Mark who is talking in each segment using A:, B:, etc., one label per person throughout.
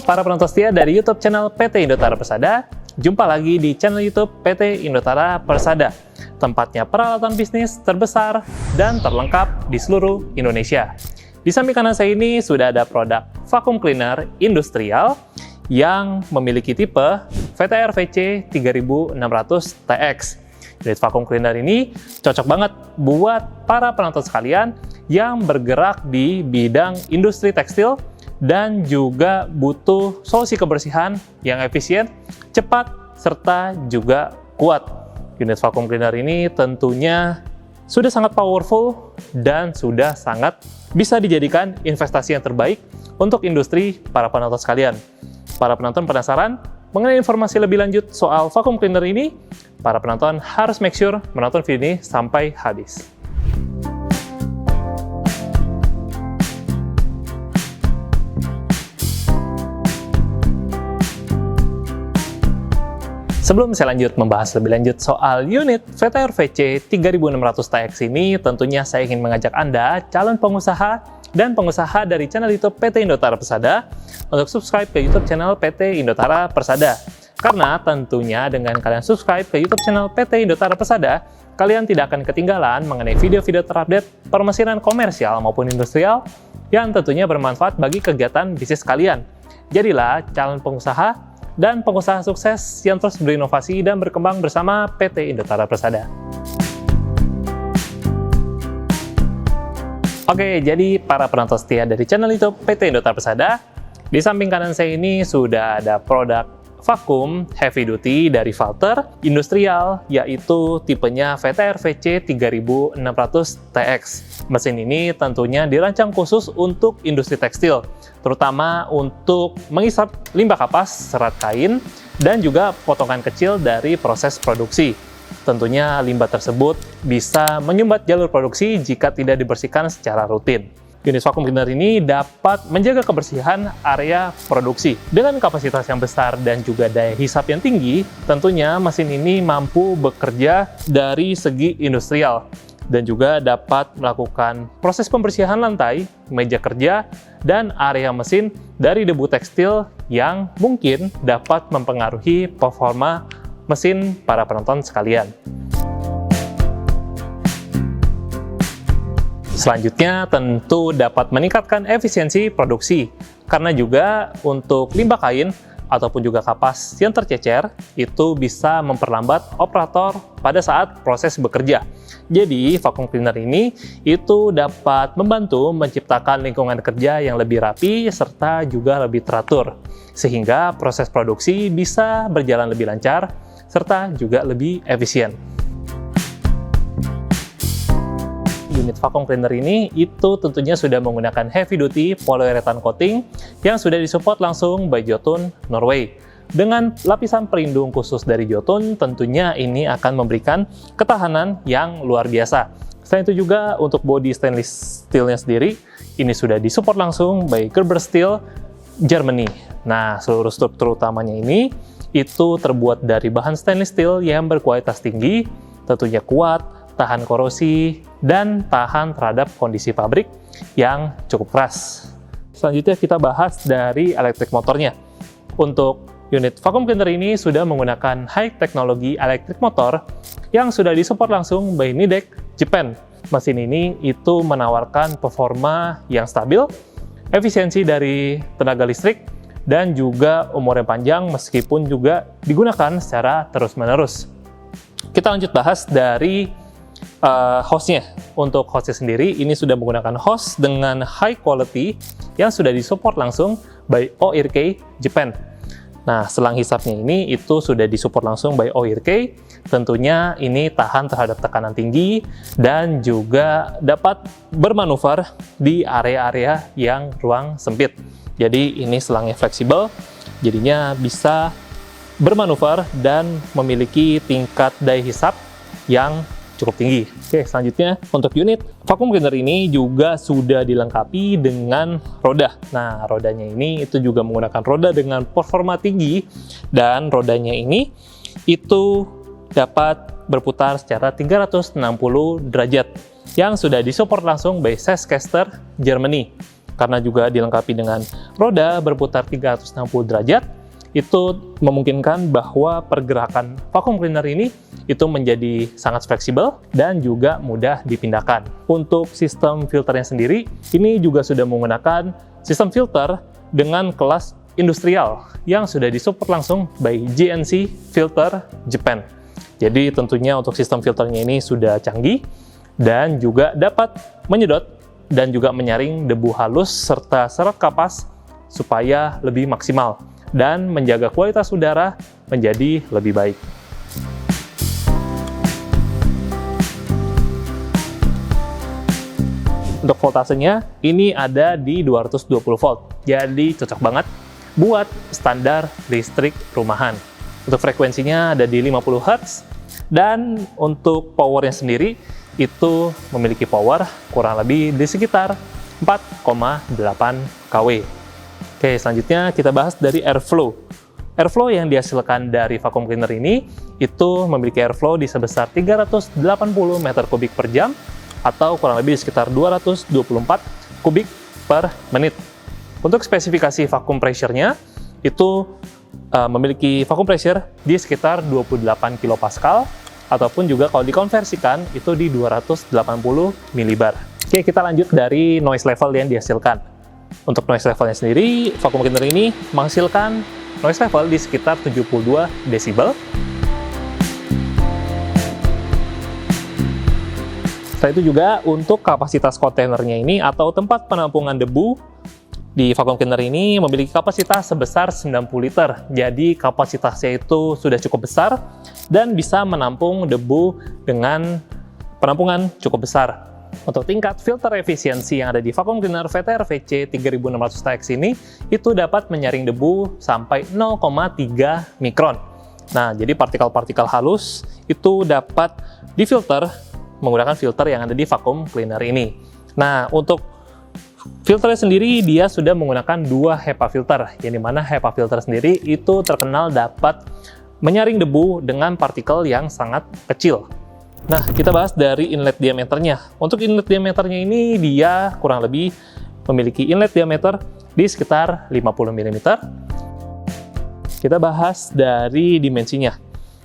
A: para penonton setia dari YouTube channel PT Indotara Persada. Jumpa lagi di channel YouTube PT Indotara Persada, tempatnya peralatan bisnis terbesar dan terlengkap di seluruh Indonesia. Di samping kanan saya ini sudah ada produk vacuum cleaner industrial yang memiliki tipe VTR VC 3600TX. Unit vacuum cleaner ini cocok banget buat para penonton sekalian yang bergerak di bidang industri tekstil dan juga butuh solusi kebersihan yang efisien, cepat, serta juga kuat. Unit vacuum cleaner ini tentunya sudah sangat powerful dan sudah sangat bisa dijadikan investasi yang terbaik untuk industri para penonton sekalian. Para penonton penasaran mengenai informasi lebih lanjut soal vacuum cleaner ini? Para penonton harus make sure menonton video ini sampai habis. Sebelum saya lanjut membahas lebih lanjut soal unit VTR VC 3600TX ini, tentunya saya ingin mengajak Anda, calon pengusaha dan pengusaha dari channel YouTube PT Indotara Persada, untuk subscribe ke YouTube channel PT Indotara Persada. Karena tentunya dengan kalian subscribe ke YouTube channel PT Indotara Persada, kalian tidak akan ketinggalan mengenai video-video terupdate permesinan komersial maupun industrial yang tentunya bermanfaat bagi kegiatan bisnis kalian. Jadilah calon pengusaha dan pengusaha sukses yang terus berinovasi dan berkembang bersama PT Indotara Persada. Oke, jadi para penonton setia dari channel YouTube PT Indotara Persada, di samping kanan saya ini sudah ada produk vakum heavy duty dari Valter industrial, yaitu tipenya VTR VC 3600TX. Mesin ini tentunya dirancang khusus untuk industri tekstil, terutama untuk menghisap limbah kapas, serat kain, dan juga potongan kecil dari proses produksi. Tentunya limbah tersebut bisa menyumbat jalur produksi jika tidak dibersihkan secara rutin. Unit vacuum cleaner ini dapat menjaga kebersihan area produksi. Dengan kapasitas yang besar dan juga daya hisap yang tinggi, tentunya mesin ini mampu bekerja dari segi industrial dan juga dapat melakukan proses pembersihan lantai, meja kerja, dan area mesin dari debu tekstil yang mungkin dapat mempengaruhi performa mesin para penonton sekalian. Selanjutnya tentu dapat meningkatkan efisiensi produksi, karena juga untuk limbah kain ataupun juga kapas yang tercecer itu bisa memperlambat operator pada saat proses bekerja. Jadi vacuum cleaner ini itu dapat membantu menciptakan lingkungan kerja yang lebih rapi serta juga lebih teratur, sehingga proses produksi bisa berjalan lebih lancar serta juga lebih efisien. Unit vacuum cleaner ini itu tentunya sudah menggunakan heavy duty polyurethane coating yang sudah disupport langsung by Jotun Norway. Dengan lapisan pelindung khusus dari Jotun, tentunya ini akan memberikan ketahanan yang luar biasa. Selain itu juga untuk body stainless steel-nya sendiri, ini sudah disupport langsung by Gerber Steel Germany. Nah, seluruh struktur utamanya ini itu terbuat dari bahan stainless steel yang berkualitas tinggi, tentunya kuat, tahan korosi, dan tahan terhadap kondisi pabrik yang cukup keras. Selanjutnya kita bahas dari elektrik motornya. Untuk unit vacuum cleaner ini sudah menggunakan high teknologi elektrik motor yang sudah disupport langsung by Nidec Japan. Mesin ini itu menawarkan performa yang stabil, efisiensi dari tenaga listrik, dan juga umur yang panjang meskipun juga digunakan secara terus-menerus. Kita lanjut bahas dari hostnya. Untuk hostnya sendiri, ini sudah menggunakan host dengan high quality yang sudah disupport langsung by OIRK Japan. Nah, selang hisapnya ini itu sudah disupport langsung by OIRK. Tentunya ini tahan terhadap tekanan tinggi dan juga dapat bermanuver di area-area yang ruang sempit. Jadi ini selangnya fleksibel, jadinya bisa bermanuver dan memiliki tingkat daya hisap yang cukup tinggi. Oke, selanjutnya untuk unit vacuum cleaner ini juga sudah dilengkapi dengan roda. Nah, rodanya ini itu juga menggunakan roda dengan performa tinggi, dan rodanya ini itu dapat berputar secara 360 derajat yang sudah disupport langsung by Sescaster Germany. karena juga dilengkapi dengan roda berputar 360 derajat, itu memungkinkan bahwa pergerakan vacuum cleaner ini itu menjadi sangat fleksibel dan juga mudah dipindahkan. Untuk sistem filternya sendiri, ini juga sudah menggunakan sistem filter dengan kelas industrial yang sudah disupport langsung by GNC Filter Japan. Jadi tentunya untuk sistem filternya ini sudah canggih dan juga dapat menyedot dan juga menyaring debu halus serta serat kapas supaya lebih maksimal dan menjaga kualitas udara menjadi lebih baik. Untuk voltasenya ini ada di 220 volt, jadi cocok banget buat standar listrik rumahan. Untuk frekuensinya ada di 50 Hz, dan untuk powernya sendiri itu memiliki power kurang lebih di sekitar 4,8 kW. Oke, selanjutnya kita bahas dari airflow. Airflow yang dihasilkan dari vacuum cleaner ini itu memiliki airflow di sebesar 380 meter kubik per jam atau kurang lebih sekitar 224 kubik per menit. Untuk spesifikasi vacuum pressure-nya itu memiliki vacuum pressure di sekitar 28 kPa ataupun juga kalau dikonversikan itu di 280 mbar. Oke, kita lanjut dari noise level yang dihasilkan. Untuk noise levelnya sendiri, vacuum cleaner ini menghasilkan noise level di sekitar 72 desibel. Setelah itu juga untuk kapasitas kontainernya ini atau tempat penampungan debu di vacuum cleaner ini memiliki kapasitas sebesar 90 liter. Jadi kapasitasnya itu sudah cukup besar dan bisa menampung debu dengan penampungan cukup besar. Untuk tingkat filter efisiensi yang ada di vacuum cleaner VTR VC 3600TX ini itu dapat menyaring debu sampai 0,3 mikron. Nah, jadi partikel-partikel halus itu dapat difilter menggunakan filter yang ada di vacuum cleaner ini. Nah, untuk filternya sendiri dia sudah menggunakan 2 HEPA filter, yang dimana HEPA filter sendiri itu terkenal dapat menyaring debu dengan partikel yang sangat kecil. Nah, kita bahas dari inlet diameternya. Untuk inlet diameternya ini dia kurang lebih memiliki inlet diameter di sekitar 50 mm. Kita bahas dari dimensinya.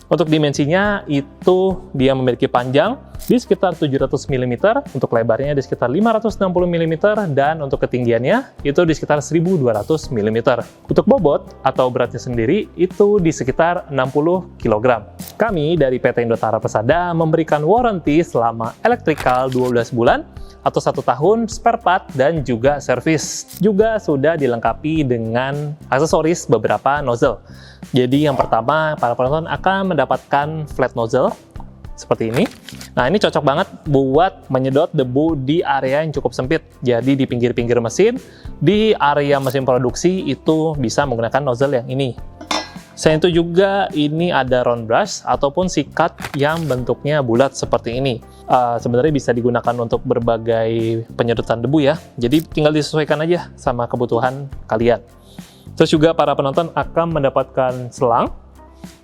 A: Untuk dimensinya itu dia memiliki panjang di sekitar 700 mm, untuk lebarnya di sekitar 560 mm, dan untuk ketinggiannya itu di sekitar 1200 mm. Untuk bobot atau beratnya sendiri itu di sekitar 60 kg. Kami dari PT Indotara Persada memberikan warranty selama electrical 12 bulan atau 1 tahun spare part dan juga servis. Juga sudah dilengkapi dengan aksesoris beberapa nozzle. Jadi yang pertama, para penonton akan mendapatkan flat nozzle seperti ini. Nah, ini cocok banget buat menyedot debu di area yang cukup sempit. Jadi di pinggir-pinggir mesin, di area mesin produksi itu bisa menggunakan nozzle yang ini. Selain itu juga ini ada round brush ataupun sikat yang bentuknya bulat seperti ini. Sebenarnya bisa digunakan untuk berbagai penyedotan debu ya. Jadi tinggal disesuaikan aja sama kebutuhan kalian. Terus juga para penonton akan mendapatkan selang.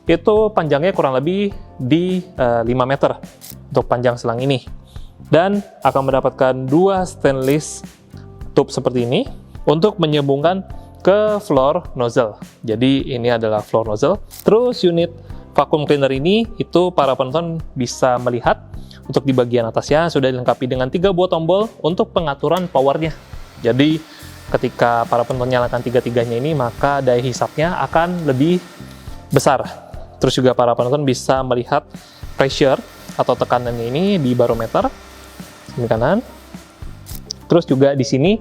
A: Itu panjangnya kurang lebih di 5 meter untuk panjang selang ini. Dan akan mendapatkan 2 stainless tube seperti ini untuk menyambungkan ke floor nozzle. Jadi ini adalah floor nozzle. Terus unit vacuum cleaner ini itu para penonton bisa melihat untuk di bagian atasnya sudah dilengkapi dengan 3 buah tombol untuk pengaturan powernya. Jadi ketika para penonton nyalakan tiga-tiganya ini maka daya hisapnya akan lebih besar. Terus juga para penonton bisa melihat pressure atau tekanannya ini di barometer sini kanan. Terus juga di sini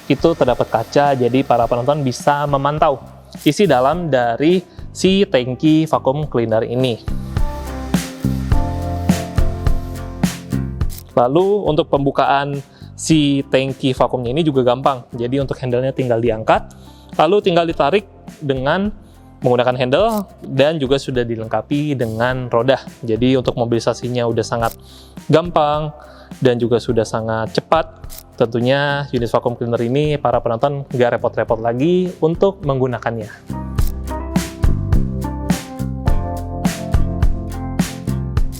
A: itu terdapat kaca, jadi para penonton bisa memantau isi dalam dari si tangki vacuum cleaner ini. Lalu untuk pembukaan si tangki vakumnya ini juga gampang. Jadi untuk handle-nya tinggal diangkat, lalu tinggal ditarik dengan menggunakan handle dan juga sudah dilengkapi dengan roda. Jadi untuk mobilisasinya udah sangat gampang dan juga sudah sangat cepat. Tentunya unit vacuum cleaner ini para penonton nggak repot-repot lagi untuk menggunakannya.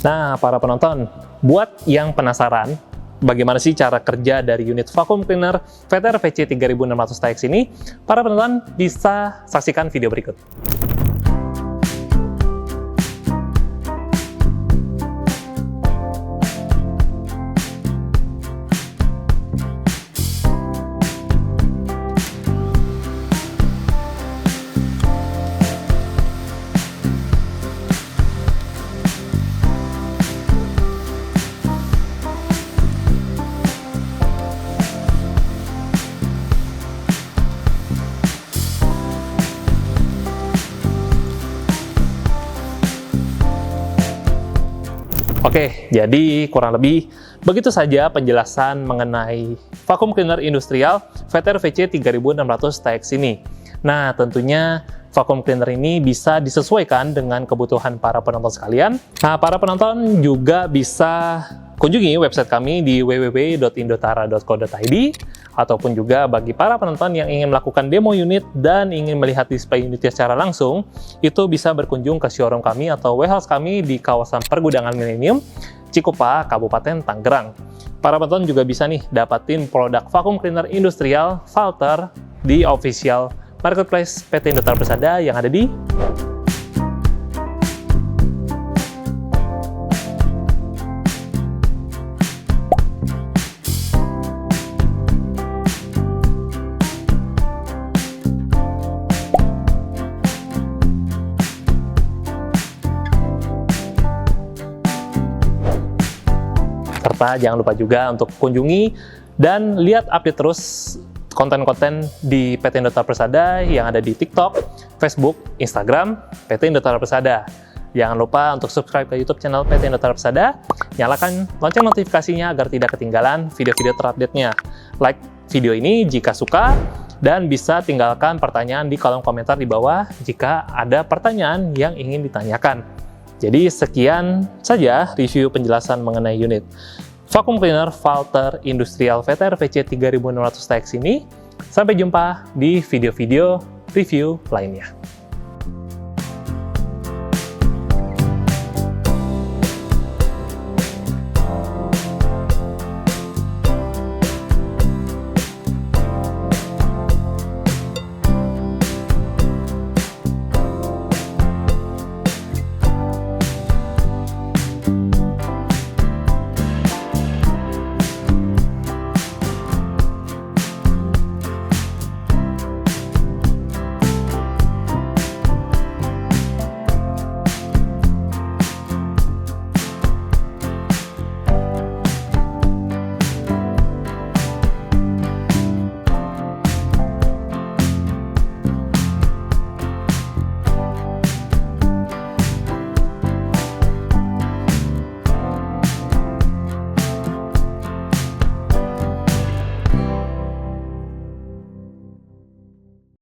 A: Nah, para penonton, buat yang penasaran bagaimana sih cara kerja dari unit vacuum cleaner VTR VC 3600 TX ini, para penonton bisa saksikan video berikut. Oke, jadi kurang lebih begitu saja penjelasan mengenai vacuum cleaner industrial VTR VC 3600 TX ini. Nah, tentunya vacuum cleaner ini bisa disesuaikan dengan kebutuhan para penonton sekalian. Nah, para penonton juga bisa kunjungi website kami di www.indotara.co.id, ataupun juga bagi para penonton yang ingin melakukan demo unit dan ingin melihat display unitnya secara langsung, itu bisa berkunjung ke showroom kami atau warehouse kami di kawasan Pergudangan Millennium, Cikupa, Kabupaten Tangerang. Para penonton juga bisa nih dapatin produk vacuum cleaner industrial Valter di official marketplace PT Indotara Persada yang ada di serta jangan lupa juga untuk kunjungi dan lihat update terus konten-konten di PT Indotara Persada yang ada di TikTok, Facebook, Instagram, PT Indotara Persada. Jangan lupa untuk subscribe ke YouTube channel PT Indotara Persada, nyalakan lonceng notifikasinya agar tidak ketinggalan video-video terupdate-nya. Like video ini jika suka, dan bisa tinggalkan pertanyaan di kolom komentar di bawah jika ada pertanyaan yang ingin ditanyakan. Jadi sekian saja review penjelasan mengenai unit vacuum cleaner Valter Industrial VTR VC 3600 TX ini. Sampai jumpa di video-video review lainnya.